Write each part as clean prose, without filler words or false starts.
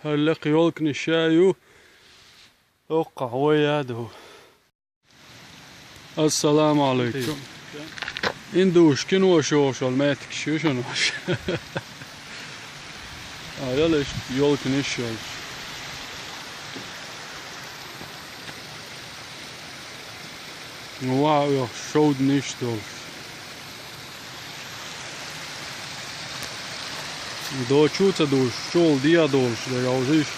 هلق يولكن الشايو وقهوة يادو. السلام عليكم. إندوش كنو شوش الماتك شوشنوش. يلا يولكن الشاي. واو شود نشتول. Do čuca duš, šol diadolš, da jau žiš,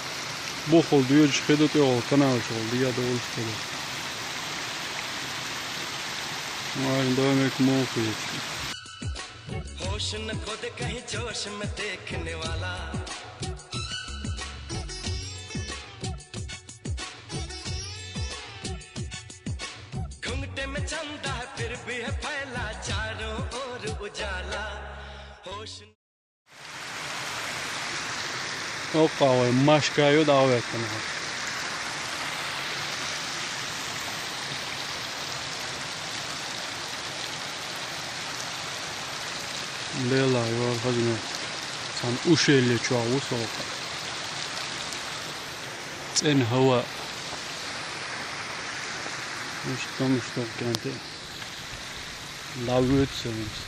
buhol dieģis hedot jau kanāl šol diadolš, tad. Vajag dojmek mūkīč. होश न खुद कहीं जोश में देखने वाला घुंघटे में चंदा है फिर भी है फैला चारों ओर उजाला होश قهوة مشكايو دعوة کنه لیلا یار خزینه سان اوشیلی چاو سوقا این هوا مشتم کنته لاویت سنس